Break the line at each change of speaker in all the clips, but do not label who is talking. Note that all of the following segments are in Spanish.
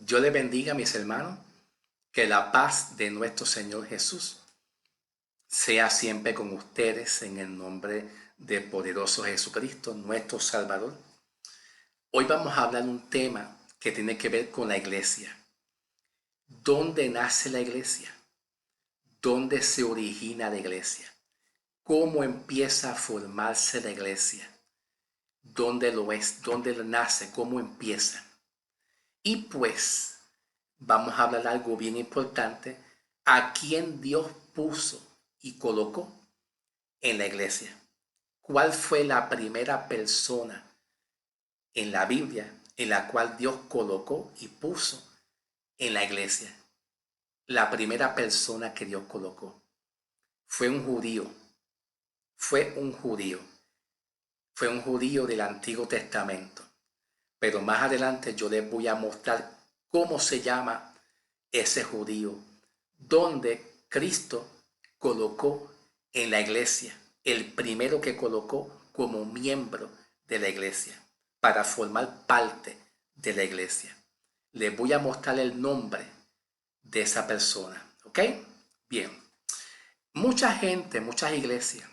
Dios les bendiga, mis hermanos, que la paz de nuestro Señor Jesús sea siempre con ustedes en el nombre de poderoso Jesucristo, nuestro Salvador. Hoy vamos a hablar de un tema que tiene que ver con la iglesia. ¿Dónde nace la iglesia? ¿Dónde se origina la iglesia? ¿Cómo empieza a formarse la iglesia? ¿Dónde lo es? ¿Dónde nace? ¿Cómo empieza? Y pues vamos a hablar de algo bien importante, a quién Dios puso y colocó en la iglesia. ¿Cuál fue la primera persona en la Biblia en la cual Dios colocó y puso en la iglesia? La primera persona que Dios colocó fue un judío, fue un judío, fue un judío del Antiguo Testamento. Pero más adelante yo les voy a mostrar cómo se llama ese judío, donde Cristo colocó en la iglesia, el primero que colocó como miembro de la iglesia, para formar parte de la iglesia. Les voy a mostrar el nombre de esa persona, ¿ok? Bien, mucha gente, muchas iglesias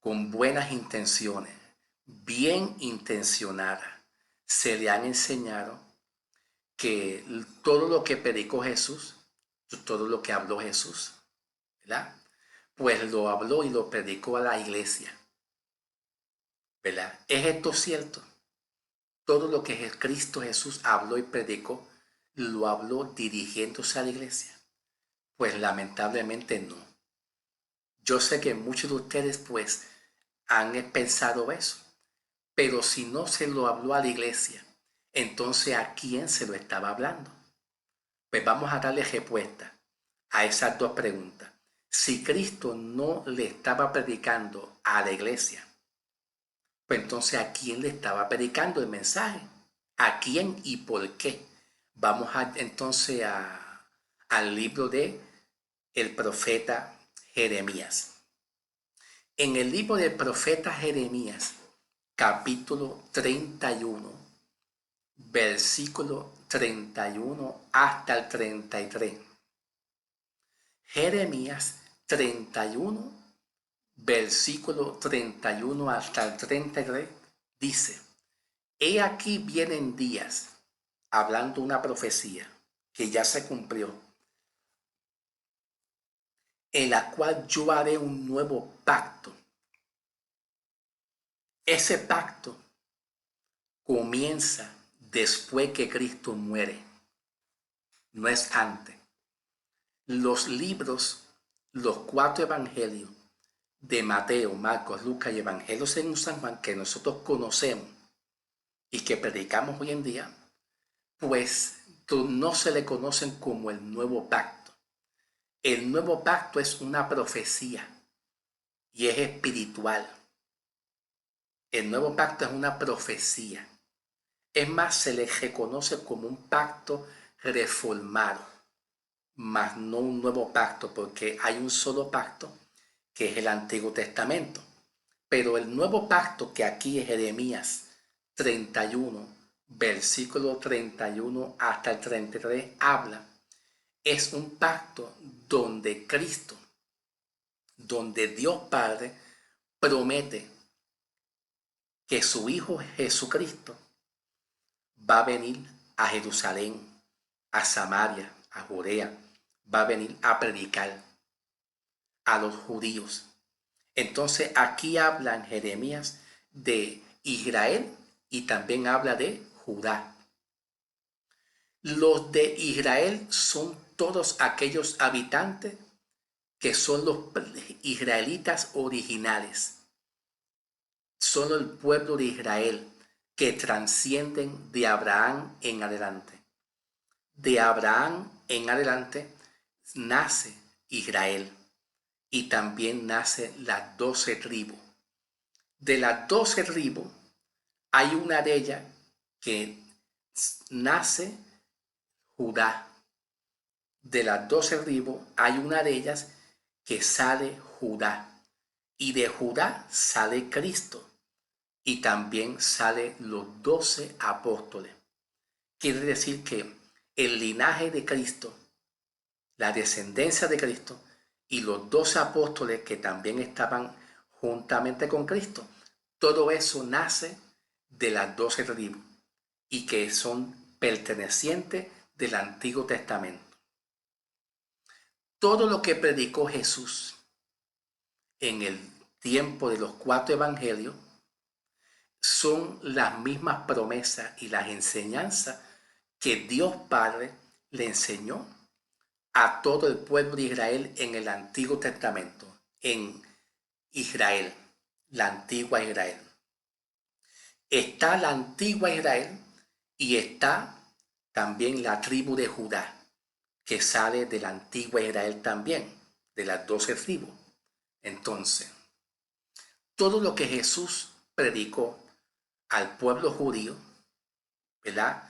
con buenas intenciones, bien intencionadas, se le han enseñado que todo lo que predicó Jesús, todo lo que habló Jesús, ¿verdad? Pues lo habló y lo predicó a la iglesia, ¿verdad? ¿Es esto cierto? Todo lo que Cristo Jesús habló y predicó, lo habló dirigiéndose a la iglesia. Pues lamentablemente no. Yo sé que muchos de ustedes pues han pensado eso, pero si no se lo habló a la iglesia, entonces ¿a quién se lo estaba hablando? Pues vamos a darle respuesta a esas dos preguntas. Si Cristo no le estaba predicando a la iglesia, pues entonces ¿a quién le estaba predicando el mensaje? ¿A quién y por qué? Vamos entonces al libro de el profeta Jeremías. En el libro del profeta Jeremías, capítulo 31, versículo 31 hasta el 33. Jeremías 31, versículo 31 hasta el 33, dice: He aquí vienen días, hablando una profecía que ya se cumplió, en la cual yo haré un nuevo pacto. Ese pacto comienza después que Cristo muere, no es antes. Los libros, los cuatro evangelios de Mateo, Marcos, Lucas y Evangelios en San Juan que nosotros conocemos y que predicamos hoy en día, pues no se le conocen como el nuevo pacto. El nuevo pacto es una profecía y es espiritual. El nuevo pacto es una profecía. Es más, se le reconoce como un pacto reformado, más no un nuevo pacto, porque hay un solo pacto que es el Antiguo Testamento. Pero el nuevo pacto que aquí es Jeremías 31, versículo 31 hasta el 33 habla, es un pacto donde Cristo, donde Dios Padre promete que su Hijo Jesucristo va a venir a Jerusalén, a Samaria, a Judea, va a venir a predicar a los judíos. Entonces aquí habla en Jeremías de Israel y también habla de Judá. Los de Israel son todos aquellos habitantes que son los israelitas originales. Son el pueblo de Israel que trascienden de Abraham en adelante. De Abraham en adelante nace Israel y también nace las 12 tribus. De las 12 tribus hay una de ellas que nace Judá. De las 12 tribus hay una de ellas que sale Judá. Y de Judá sale Cristo. Y también salen los 12 apóstoles. Quiere decir que el linaje de Cristo, la descendencia de Cristo y los 12 apóstoles que también estaban juntamente con Cristo. Todo eso nace de las 12 tribus y que son pertenecientes del Antiguo Testamento. Todo lo que predicó Jesús en el tiempo de los 4 evangelios son las mismas promesas y las enseñanzas que Dios Padre le enseñó a todo el pueblo de Israel en el Antiguo Testamento, en Israel, la antigua Israel. Está la antigua Israel y está también la tribu de Judá, que sale de la antigua Israel también, de las 12 tribus. Entonces, todo lo que Jesús predicó al pueblo judío, ¿verdad?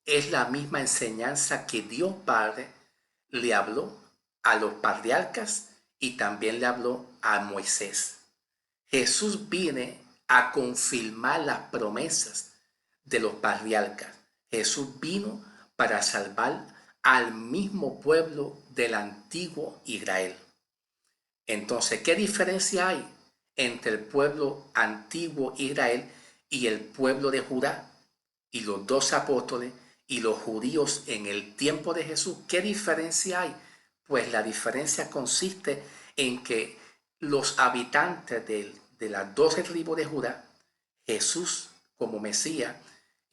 Es la misma enseñanza que Dios Padre le habló a los patriarcas y también le habló a Moisés. Jesús viene a confirmar las promesas de los patriarcas. Jesús vino para salvar al mismo pueblo del antiguo Israel. Entonces, ¿qué diferencia hay entre el pueblo antiguo Israel y el pueblo de Judá y los 12 apóstoles y los judíos en el tiempo de Jesús? ¿Qué diferencia hay? Pues la diferencia consiste en que los habitantes de las 12 tribus de Judá, Jesús como Mesías,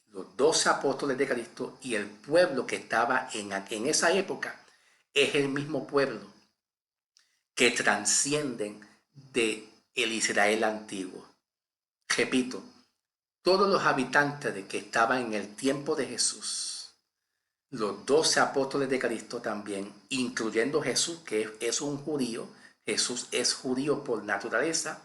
los 12 apóstoles de Cristo y el pueblo que estaba en esa época es el mismo pueblo que transcienden de el Israel antiguo. Repito, todos los habitantes de que estaban en el tiempo de Jesús, los 12 apóstoles de Cristo también, incluyendo Jesús, que es un judío, Jesús es judío por naturaleza,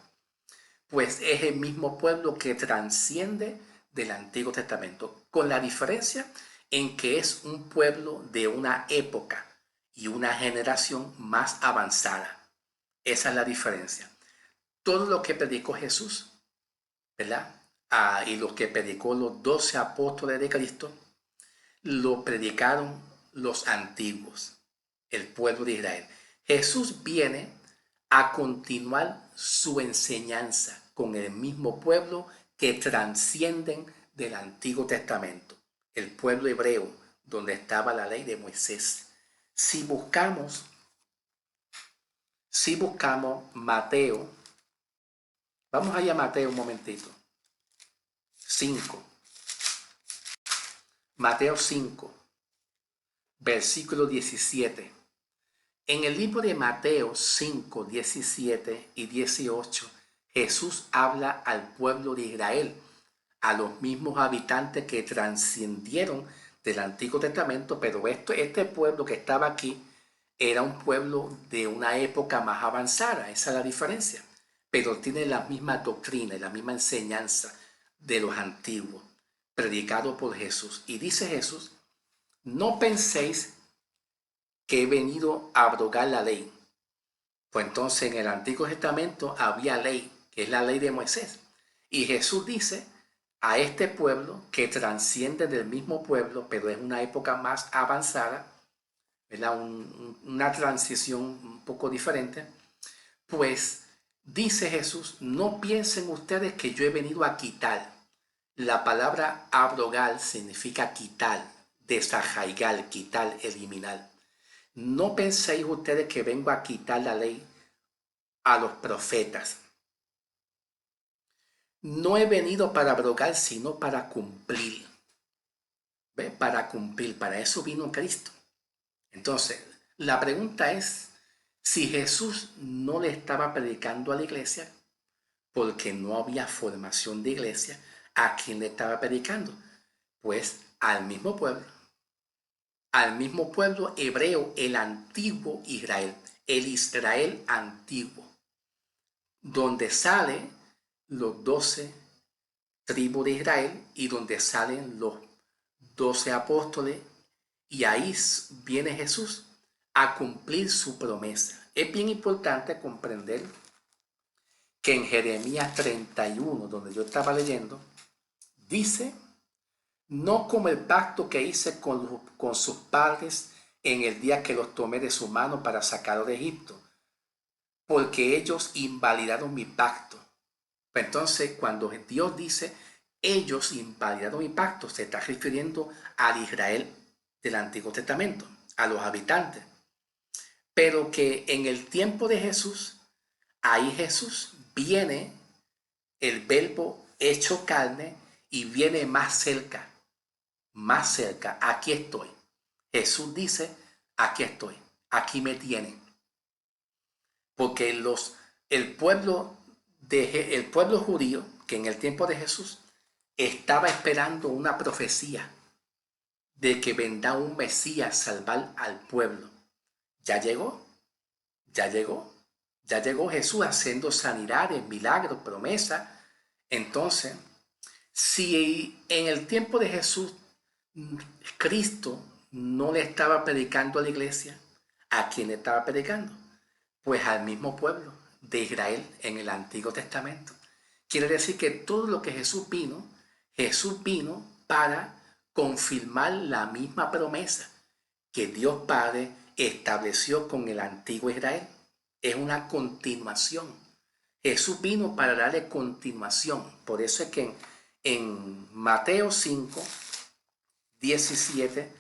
pues es el mismo pueblo que transciende del Antiguo Testamento, con la diferencia en que es un pueblo de una época y una generación más avanzada. Esa es la diferencia. Todo lo que predicó Jesús, ¿verdad? Y lo que predicó los 12 apóstoles de Cristo, lo predicaron los antiguos, el pueblo de Israel. Jesús viene a continuar su enseñanza con el mismo pueblo que transcienden del Antiguo Testamento, el pueblo hebreo, donde estaba la ley de Moisés. Si buscamos Mateo, vamos allá a Mateo un momentito. 5. Mateo 5, versículo 17. En el libro de Mateo 5, 17 y 18, Jesús habla al pueblo de Israel, a los mismos habitantes que trascendieron del Antiguo Testamento, pero este pueblo que estaba aquí era un pueblo de una época más avanzada, esa es la diferencia, pero tiene la misma doctrina y la misma enseñanza de los antiguos, predicado por Jesús. Y dice Jesús, no penséis que he venido a abrogar la ley. Pues entonces en el Antiguo Testamento había ley, que es la ley de Moisés. Y Jesús dice a este pueblo que transciende del mismo pueblo, pero es una época más avanzada, ¿verdad? Una transición un poco diferente, pues dice Jesús, no piensen ustedes que yo he venido a quitar. La palabra abrogar significa quitar, desarraigar, quitar, eliminar. No penséis ustedes que vengo a quitar la ley a los profetas. No he venido para abrogar, sino para cumplir. ¿Ve? Para cumplir, para eso vino Cristo. Entonces, la pregunta es, si Jesús no le estaba predicando a la iglesia, porque no había formación de iglesia, ¿a quién le estaba predicando? Pues al mismo pueblo hebreo, el antiguo Israel, el Israel antiguo, donde salen los 12 tribus de Israel y donde salen los 12 apóstoles, y ahí viene Jesús a cumplir su promesa. Es bien importante comprender que en Jeremías 31, donde yo estaba leyendo, dice no como el pacto que hice con sus padres en el día que los tomé de su mano para sacarlos de Egipto, porque ellos invalidaron mi pacto. Entonces, cuando Dios dice, ellos invalidaron mi pacto, se está refiriendo al Israel del Antiguo Testamento, a los habitantes. Pero que en el tiempo de Jesús, ahí Jesús viene, el verbo hecho carne, y viene más cerca, aquí estoy. Jesús dice, aquí estoy, aquí me tienen. Porque el pueblo judío, que en el tiempo de Jesús estaba esperando una profecía de que vendrá un Mesías a salvar al pueblo. Ya llegó, ya llegó, ya llegó Jesús haciendo sanidades, milagros, promesas. Entonces, si en el tiempo de Jesús Cristo no le estaba predicando a la iglesia, ¿a quién le estaba predicando? Pues al mismo pueblo de Israel en el Antiguo Testamento. Quiere decir que todo lo que Jesús vino para confirmar la misma promesa que Dios Padre estableció con el antiguo Israel. Es una continuación. Jesús vino para darle continuación. Por eso es que en Mateo 5, 17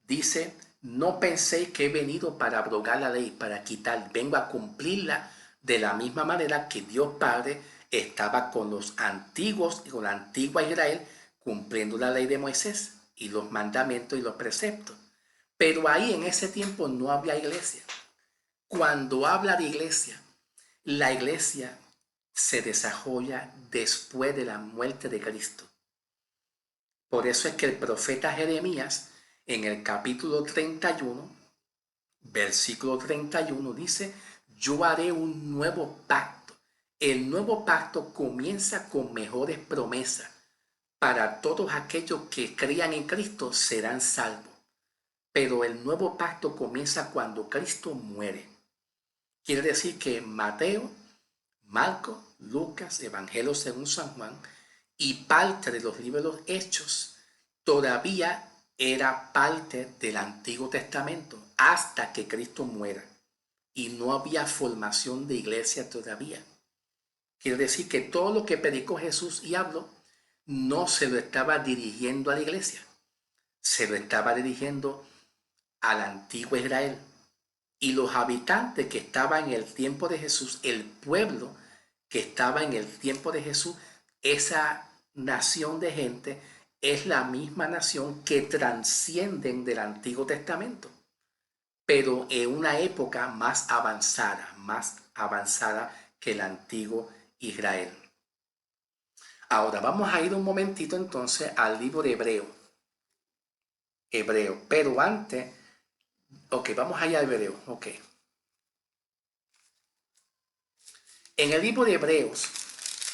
dice, no penséis que he venido para abrogar la ley, para quitar, vengo a cumplirla de la misma manera que Dios Padre estaba con los antiguos y con la antigua Israel cumpliendo la ley de Moisés y los mandamientos y los preceptos. Pero ahí en ese tiempo no había iglesia. Cuando habla de iglesia, la iglesia se desarrolla después de la muerte de Cristo. Por eso es que el profeta Jeremías en el capítulo 31, versículo 31 dice, yo haré un nuevo pacto. El nuevo pacto comienza con mejores promesas. Para todos aquellos que crean en Cristo serán salvos. Pero el nuevo pacto comienza cuando Cristo muere. Quiere decir que Mateo, Marcos, Lucas, Evangelio según San Juan y parte de los libros de los Hechos todavía era parte del Antiguo Testamento hasta que Cristo muera. Y no había formación de iglesia todavía. Quiere decir que todo lo que predicó Jesús y habló no se lo estaba dirigiendo a la iglesia, se lo estaba dirigiendo al antiguo Israel. Y los habitantes que estaban en el tiempo de Jesús, el pueblo que estaba en el tiempo de Jesús, esa nación de gente es la misma nación que transcienden del Antiguo Testamento, pero en una época más avanzada que el antiguo Israel. Ahora vamos a ir un momentito entonces al libro de Hebreo, pero antes, ok, vamos allá al Hebreo, ok. En el libro de Hebreos,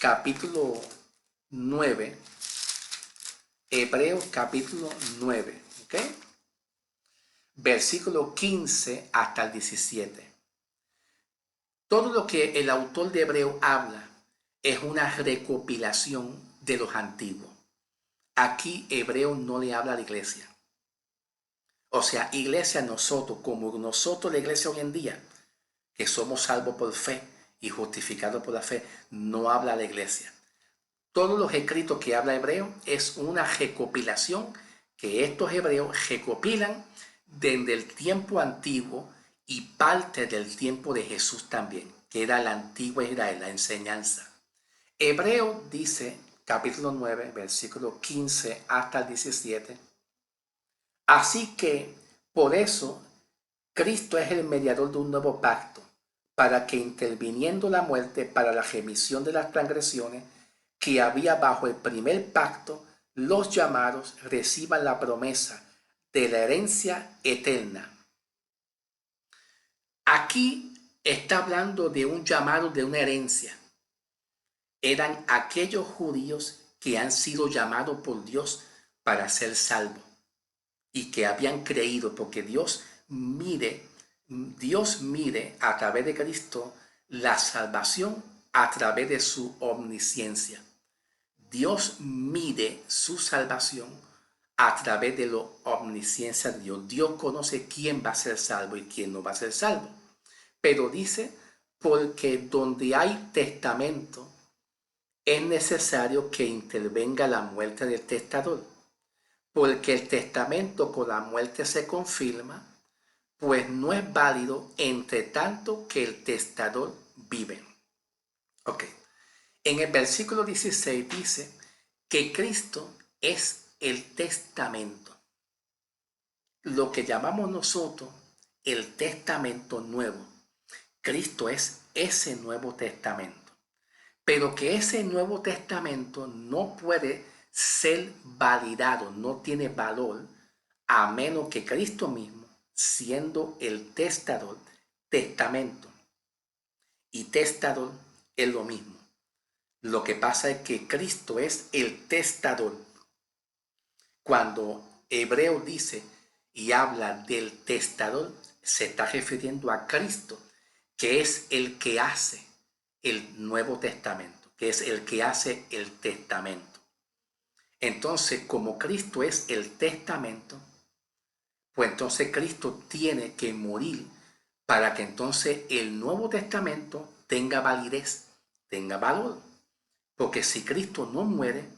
capítulo 9, Hebreos capítulo 9, ok, versículo 15 hasta el 17. Todo lo que el autor de Hebreo habla es una recopilación de los antiguos. Aquí Hebreo no le habla a la iglesia. O sea, iglesia nosotros, como nosotros la iglesia hoy en día, que somos salvos por fe y justificados por la fe, no habla a la iglesia. Todos los escritos que habla Hebreo es una recopilación que estos hebreos recopilan desde el tiempo antiguo y parte del tiempo de Jesús también, que era la antigua Israel, la enseñanza. Hebreo dice, capítulo 9, versículo 15 hasta el 17. Así que, por eso, Cristo es el mediador de un nuevo pacto, para que interviniendo la muerte para la remisión de las transgresiones que había bajo el primer pacto, los llamados reciban la promesa de la herencia eterna. Aquí está hablando de un llamado de una herencia. Eran aquellos judíos que han sido llamados por Dios para ser salvos y que habían creído, porque Dios mire a través de Cristo la salvación a través de su omnisciencia. Dios mide su salvación a través de la omnisciencia de Dios. Dios conoce quién va a ser salvo y quién no va a ser salvo. Pero dice, porque donde hay testamento, es necesario que intervenga la muerte del testador. Porque el testamento con la muerte se confirma, pues no es válido entre tanto que el testador vive. Ok. En el versículo 16 dice que Cristo es el testamento. Lo que llamamos nosotros el testamento nuevo. Cristo es ese nuevo testamento. Pero que ese nuevo testamento no puede ser validado, no tiene valor, a menos que Cristo mismo, siendo el testador, testamento y testador es lo mismo. Lo que pasa es que Cristo es el testador. Cuando Hebreo dice y habla del testador, se está refiriendo a Cristo, que es el que hace el Nuevo Testamento, que es el que hace el testamento. Entonces, como Cristo es el testamento, pues entonces Cristo tiene que morir para que entonces el Nuevo Testamento tenga validez, tenga valor. Porque si Cristo no muere,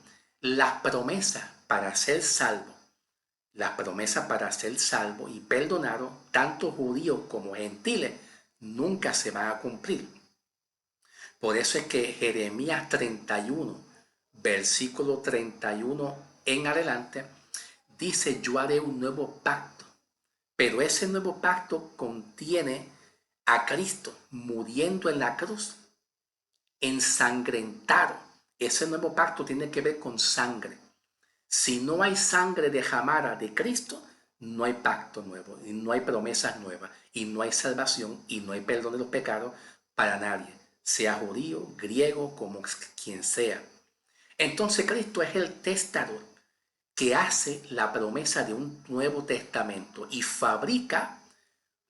las promesas para ser salvo, las promesas para ser salvo y perdonado, tanto judíos como gentiles, nunca se van a cumplir. Por eso es que Jeremías 31, versículo 31 en adelante, dice: yo haré un nuevo pacto, pero ese nuevo pacto contiene a Cristo muriendo en la cruz, ensangrentado. Ese nuevo pacto tiene que ver con sangre. Si no hay sangre derramada de Cristo, no hay pacto nuevo, y no hay promesas nuevas, y no hay salvación, y no hay perdón de los pecados para nadie, sea judío, griego, como quien sea. Entonces Cristo es el testador que hace la promesa de un nuevo testamento y fabrica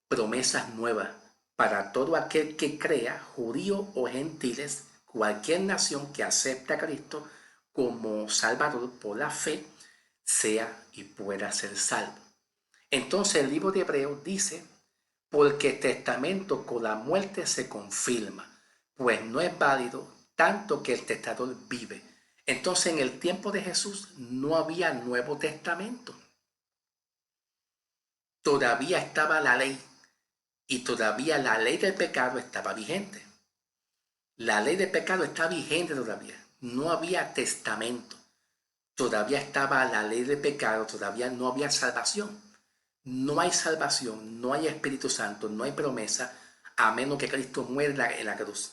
promesas nuevas para todo aquel que crea, judío o gentiles, cualquier nación que acepte a Cristo como Salvador por la fe, sea y pueda ser salvo. Entonces el libro de Hebreos dice: porque el testamento con la muerte se confirma, pues no es válido tanto que el testador vive. Entonces en el tiempo de Jesús no había Nuevo Testamento. Todavía estaba la ley y todavía la ley del pecado estaba vigente. La ley del pecado está vigente todavía. No había testamento. Todavía estaba la ley del pecado, todavía no había salvación. No hay salvación, no hay Espíritu Santo, no hay promesa, a menos que Cristo muera en la cruz.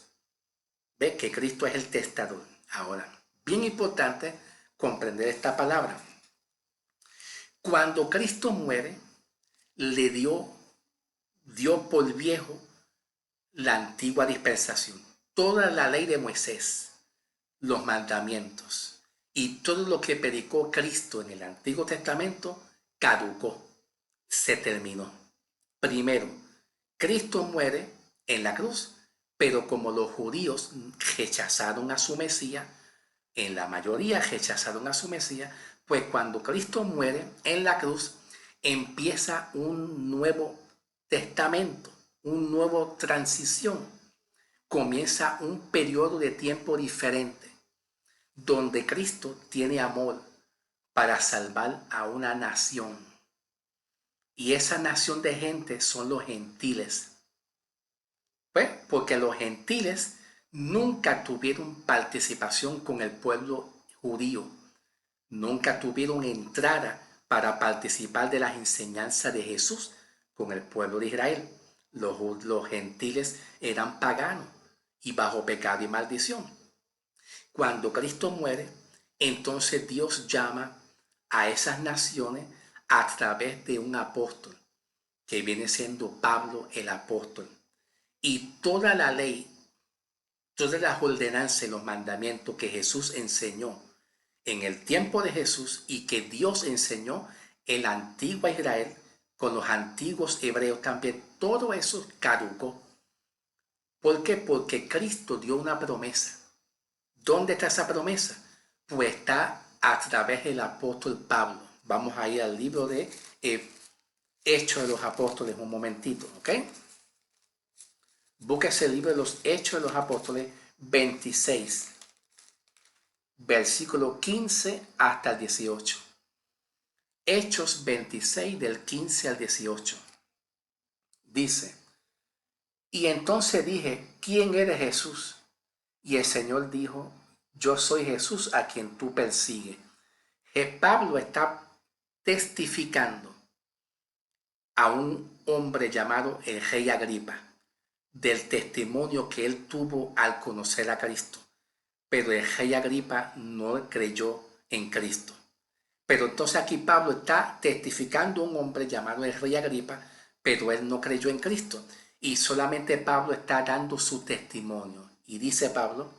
¿Ves? Que Cristo es el testador. Ahora, bien importante comprender esta palabra. Cuando Cristo muere, le dio por viejo la antigua dispensación. Toda la ley de Moisés, los mandamientos y todo lo que predicó Cristo en el Antiguo Testamento caducó, se terminó. Primero, Cristo muere en la cruz, pero como los judíos rechazaron a su Mesías, en la mayoría rechazaron a su Mesías, pues cuando Cristo muere en la cruz, empieza un nuevo testamento, una nueva transición. Comienza un periodo de tiempo diferente, donde Cristo tiene amor para salvar a una nación. Y esa nación de gente son los gentiles. Pues porque los gentiles nunca tuvieron participación con el pueblo judío. Nunca tuvieron entrada para participar de las enseñanzas de Jesús con el pueblo de Israel. Los gentiles eran paganos y bajo pecado y maldición. Cuando Cristo muere, entonces Dios llama a esas naciones a través de un apóstol, que viene siendo Pablo el apóstol. Y toda la ley, todas las ordenanzas y los mandamientos que Jesús enseñó en el tiempo de Jesús y que Dios enseñó en la antigua Israel con los antiguos hebreos también, todo eso caducó. ¿Por qué? Porque Cristo dio una promesa. ¿Dónde está esa promesa? Pues está a través del apóstol Pablo. Vamos a ir al libro de Hechos de los Apóstoles un momentito, ¿ok? Búsquese el libro de los Hechos de los Apóstoles 26, versículo 15 hasta el 18. Hechos 26 del 15 al 18. Dice, y entonces dije, ¿quién eres Jesús? Y el Señor dijo, yo soy Jesús a quien tú persigues. Pablo está testificando a un hombre llamado el rey Agripa del testimonio que él tuvo al conocer a Cristo. Pero el rey Agripa no creyó en Cristo. Pero entonces aquí Pablo está testificando a un hombre llamado el rey Agripa, pero él no creyó en Cristo. Y solamente Pablo está dando su testimonio. Y dice Pablo,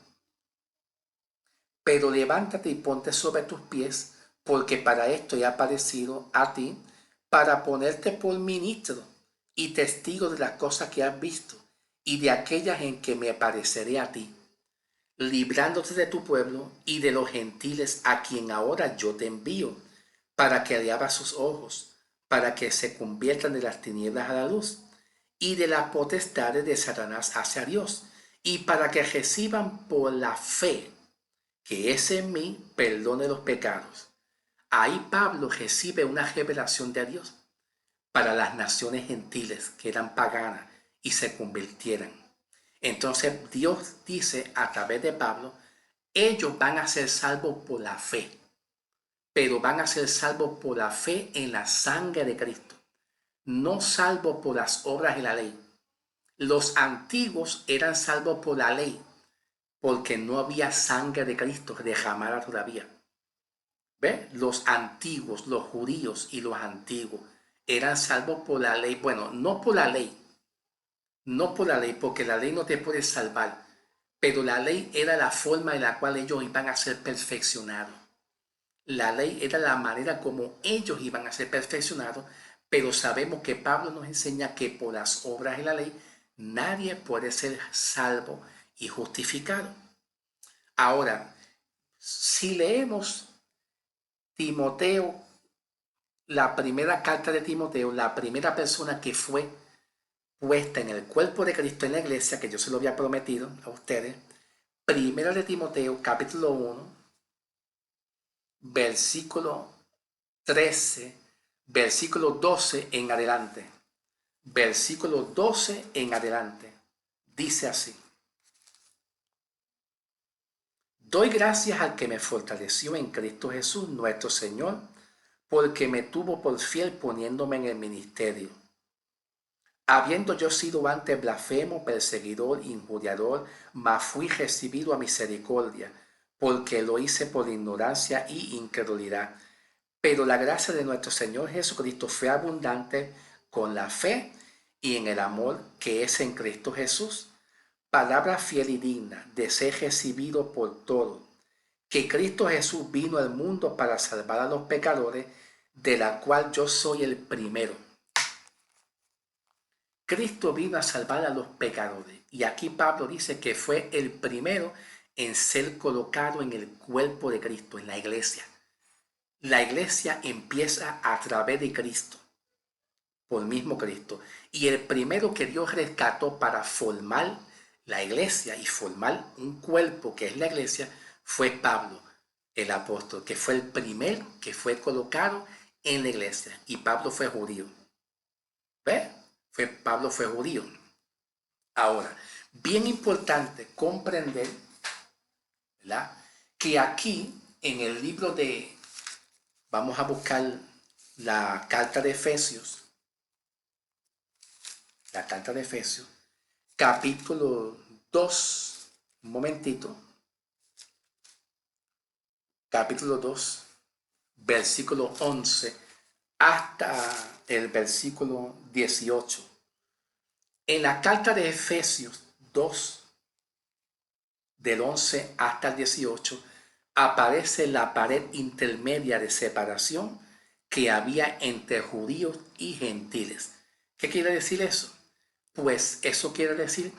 pero levántate y ponte sobre tus pies, porque para esto he aparecido a ti, para ponerte por ministro y testigo de las cosas que has visto y de aquellas en que me apareceré a ti, librándote de tu pueblo y de los gentiles a quien ahora yo te envío, para que le abras sus ojos, para que se conviertan de las tinieblas a la luz y de las potestades de Satanás hacia Dios, y para que reciban por la fe que es en mí perdone los pecados. Ahí Pablo recibe una revelación de Dios para las naciones gentiles que eran paganas y se convirtieran. Entonces Dios dice a través de Pablo, ellos van a ser salvos por la fe, pero van a ser salvos por la fe en la sangre de Cristo, no salvos por las obras de la ley. Los antiguos eran salvos por la ley, porque no había sangre de Cristo derramada todavía. ¿Ve? Los antiguos, los judíos y los antiguos eran salvos por la ley. Bueno, no por la ley, no por la ley, porque la ley no te puede salvar, pero la ley era la forma en la cual ellos iban a ser perfeccionados. La ley era la manera como ellos iban a ser perfeccionados, pero sabemos que Pablo nos enseña que por las obras de la ley nadie puede ser salvo y justificado. Ahora, si leemos Timoteo, la primera carta de Timoteo, la primera persona que fue puesta en el cuerpo de Cristo en la iglesia, que yo se lo había prometido a ustedes, primera de Timoteo, capítulo 1, versículo 13, versículo 12 en adelante. Versículo 12 en adelante. Dice así. Doy gracias al que me fortaleció en Cristo Jesús, nuestro Señor, porque me tuvo por fiel poniéndome en el ministerio. Habiendo yo sido antes blasfemo, perseguidor, injuriador, mas fui recibido a misericordia, porque lo hice por ignorancia y incredulidad. Pero la gracia de nuestro Señor Jesucristo fue abundante con la fe y en el amor que es en Cristo Jesús. Palabra fiel y digna de ser recibido por todos, que Cristo Jesús vino al mundo para salvar a los pecadores, de la cual yo soy el primero. Cristo vino a salvar a los pecadores. Y aquí Pablo dice que fue el primero en ser colocado en el cuerpo de Cristo, en la iglesia. La iglesia empieza a través de Cristo, por mismo Cristo. Y el primero que Dios rescató para formar la iglesia y formar un cuerpo que es la iglesia fue Pablo, el apóstol, que fue el primer que fue colocado en la iglesia. Y Pablo fue judío. ¿Ve? Pablo fue judío. Ahora, bien importante comprender, ¿verdad?, que aquí en el libro de, vamos a buscar la carta de Efesios, capítulo 2, un momentito, capítulo 2, versículo 11 hasta el versículo 18. En la carta de Efesios 2, del 11 hasta el 18, aparece la pared intermedia de separación que había entre judíos y gentiles. ¿Qué quiere decir eso? Pues eso quiere decir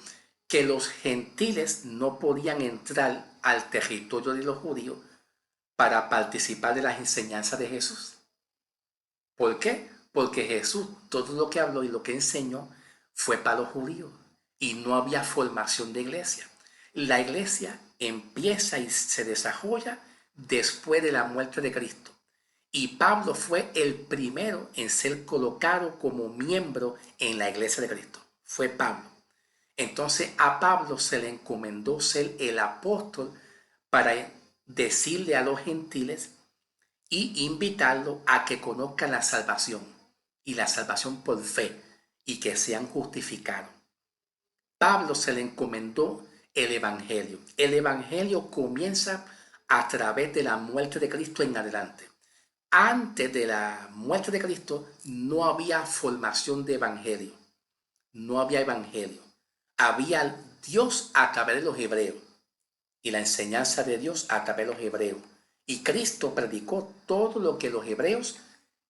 que los gentiles no podían entrar al territorio de los judíos para participar de las enseñanzas de Jesús. ¿Por qué? Porque Jesús, todo lo que habló y lo que enseñó fue para los judíos y no había formación de iglesia. La iglesia empieza y se desarrolla después de la muerte de Cristo. Y Pablo fue el primero en ser colocado como miembro en la iglesia de Cristo. Fue Pablo. Entonces a Pablo se le encomendó ser el apóstol para decirle a los gentiles y invitarlo a que conozcan la salvación y la salvación por fe y que sean justificados. Pablo se le encomendó el evangelio. El evangelio comienza a través de la muerte de Cristo en adelante. Antes de la muerte de Cristo no había formación de evangelio. No había evangelio. Había Dios a través de los hebreos y la enseñanza de Dios a través de los hebreos. Y Cristo predicó todo lo que los hebreos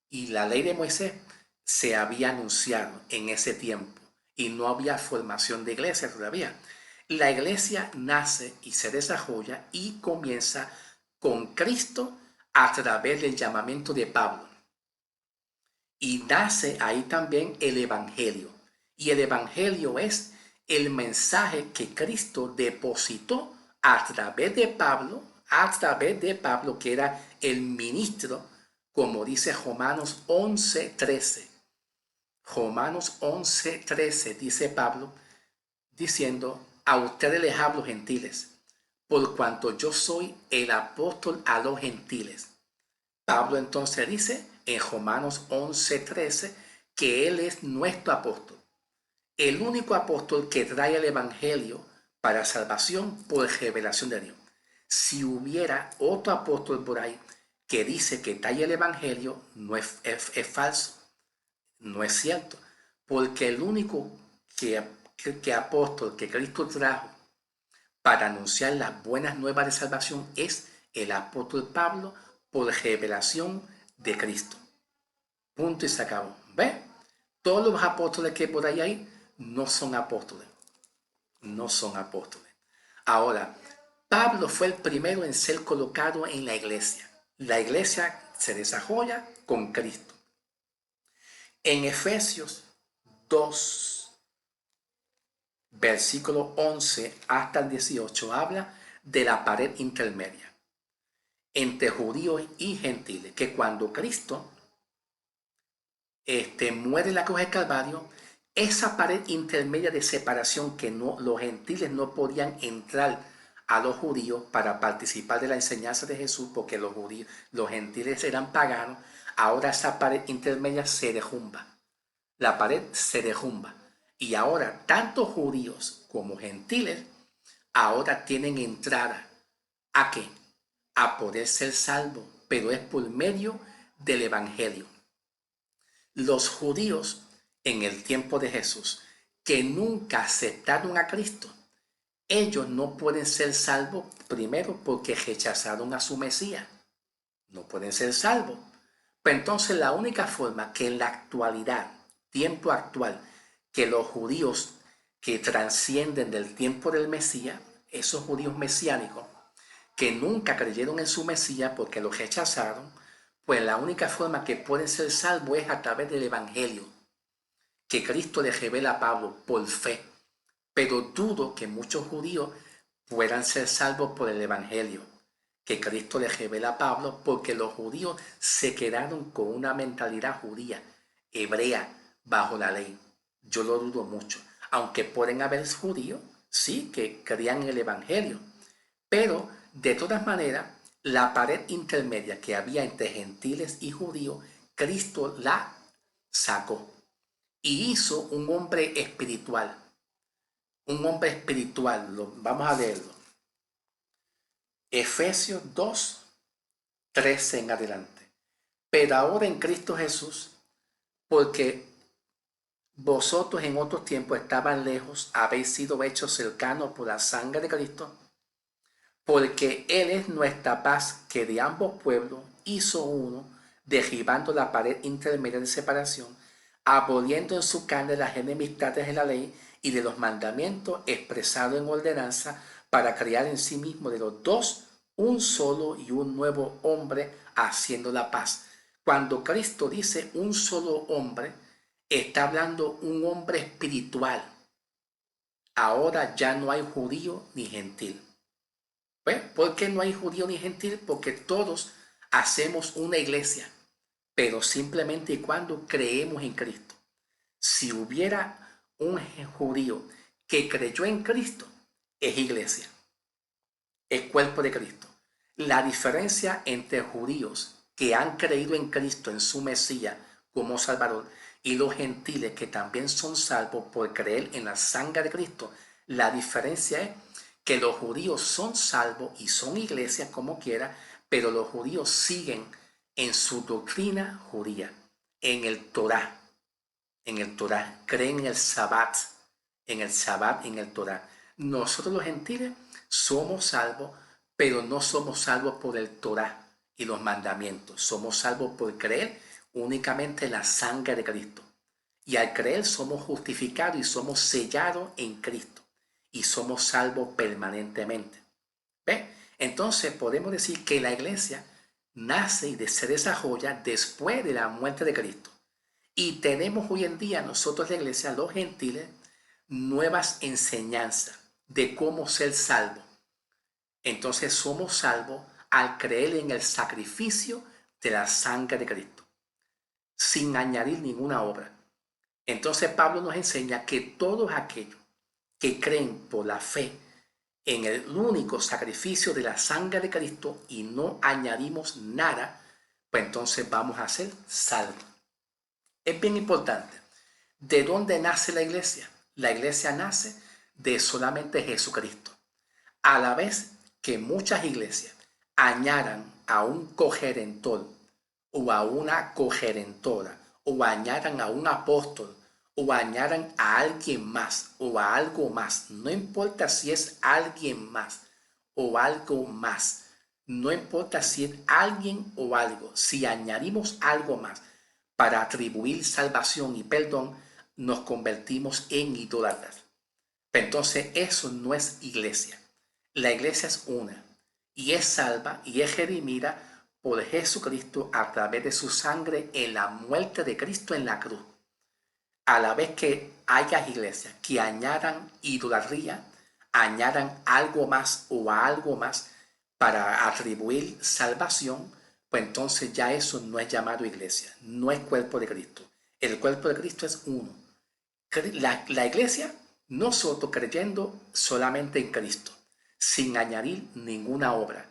y la ley de Moisés se había anunciado en ese tiempo. Y no había formación de iglesia todavía. La iglesia nace y se desarrolla y comienza con Cristo a través del llamamiento de Pablo. Y nace ahí también el Evangelio. Y el Evangelio es el mensaje que Cristo depositó a través de Pablo, que era el ministro, como dice Romanos 11:13. Romanos 11:13 dice Pablo, diciendo, a ustedes les hablo gentiles, por cuanto yo soy el apóstol a los gentiles. Pablo entonces dice en Romanos 11:13 que él es nuestro apóstol, el único apóstol que trae el evangelio para salvación por revelación de Dios. Si hubiera otro apóstol por ahí que dice que trae el evangelio, no es falso, no es cierto, porque el único que apóstol que Cristo trajo para anunciar las buenas nuevas de salvación es el apóstol Pablo por revelación de Cristo. Punto y se acabó. ¿Ve? Todos los apóstoles que por ahí hay no son apóstoles. No son apóstoles. Ahora, Pablo fue el primero en ser colocado en la iglesia. La iglesia se desarrolla con Cristo. En Efesios 2, versículo 11 hasta el 18, habla de la pared intermedia entre judíos y gentiles, que cuando Cristo muere en la cruz del Calvario, esa pared intermedia de separación que los gentiles no podían entrar a los judíos para participar de la enseñanza de Jesús, porque los gentiles eran paganos, ahora esa pared intermedia se derrumba. La pared se derrumba. Y ahora tanto judíos como gentiles ahora tienen entrada. ¿A qué? A poder ser salvos, pero es por medio del evangelio. Los judíos en el tiempo de Jesús que nunca aceptaron a Cristo, ellos no pueden ser salvos primero porque rechazaron a su Mesías. No pueden ser salvos. Pero entonces la única forma que en la actualidad, tiempo actual, que los judíos que trascienden del tiempo del Mesías, esos judíos mesiánicos, que nunca creyeron en su Mesías porque lo rechazaron, pues la única forma que pueden ser salvos es a través del Evangelio, que Cristo le revela a Pablo por fe. Pero dudo que muchos judíos puedan ser salvos por el Evangelio, que Cristo le revela a Pablo, porque los judíos se quedaron con una mentalidad judía, hebrea, bajo la ley. Yo lo dudo mucho, aunque pueden haber judíos, sí, que crean en el Evangelio, pero de todas maneras, la pared intermedia que había entre gentiles y judíos, Cristo la sacó y hizo un hombre espiritual. Un hombre espiritual, vamos a leerlo. Efesios 2, 13 en adelante. Pero ahora en Cristo Jesús, porque vosotros en otros tiempos estaban lejos, habéis sido hechos cercanos por la sangre de Cristo, porque Él es nuestra paz, que de ambos pueblos hizo uno, derribando la pared intermedia de separación, aboliendo en su carne las enemistades de la ley y de los mandamientos expresados en ordenanza, para crear en sí mismo de los dos un solo y un nuevo hombre, haciendo la paz, Cuando Cristo dice un solo hombre, está hablando un hombre espiritual. Ahora ya no hay judío ni gentil. ¿Pues? ¿Por qué no hay judío ni gentil? Porque todos hacemos una iglesia, pero simplemente y cuando creemos en Cristo. Si hubiera un judío que creyó en Cristo, es iglesia, es cuerpo de Cristo. La diferencia entre judíos que han creído en Cristo, en su Mesías como Salvador, y los gentiles que también son salvos por creer en la sangre de Cristo, la diferencia es que los judíos son salvos y son iglesias como quiera, pero los judíos siguen en su doctrina judía, en el Torá, creen en el Sabbat, en el Torá. Nosotros los gentiles somos salvos, pero no somos salvos por el Torá y los mandamientos. Somos salvos por creer únicamente en la sangre de Cristo. Y al creer somos justificados y somos sellados en Cristo. Y somos salvos permanentemente. ¿Ve? Entonces podemos decir que la iglesia nace y se desarrolla después de la muerte de Cristo. Y tenemos hoy en día nosotros la iglesia, los gentiles, nuevas enseñanzas de cómo ser salvo. Entonces somos salvos al creer en el sacrificio de la sangre de Cristo, sin añadir ninguna obra. Entonces Pablo nos enseña que todos aquellos que creen por la fe en el único sacrificio de la sangre de Cristo y no añadimos nada, pues entonces vamos a ser salvos. Es bien importante. ¿De dónde nace la iglesia? La iglesia nace de solamente Jesucristo. A la vez que muchas iglesias añadan a un cogerentor o a una cogerentora o añadan a un apóstol o añadan a alguien más o a algo más, no importa si es alguien más o algo más, no importa si es alguien o algo, si añadimos algo más para atribuir salvación y perdón, nos convertimos en idólatras. Entonces eso no es iglesia. La iglesia es una y es salva y es redimida por Jesucristo a través de su sangre en la muerte de Cristo en la cruz. A la vez que haya iglesias que añadan idolatría, añadan algo más o a algo más para atribuir salvación, pues entonces ya eso no es llamado iglesia, no es cuerpo de Cristo. El cuerpo de Cristo es uno. La iglesia, nosotros creyendo solamente en Cristo, sin añadir ninguna obra,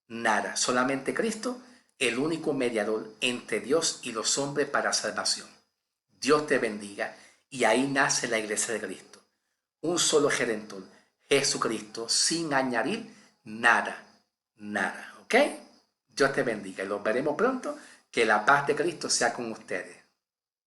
nada, solamente Cristo, el único mediador entre Dios y los hombres para salvación. Dios te bendiga y ahí nace la iglesia de Cristo. Un solo Redentor, Jesucristo, sin añadir nada, nada, ¿ok? Dios te bendiga y los veremos pronto. Que la paz de Cristo sea con ustedes.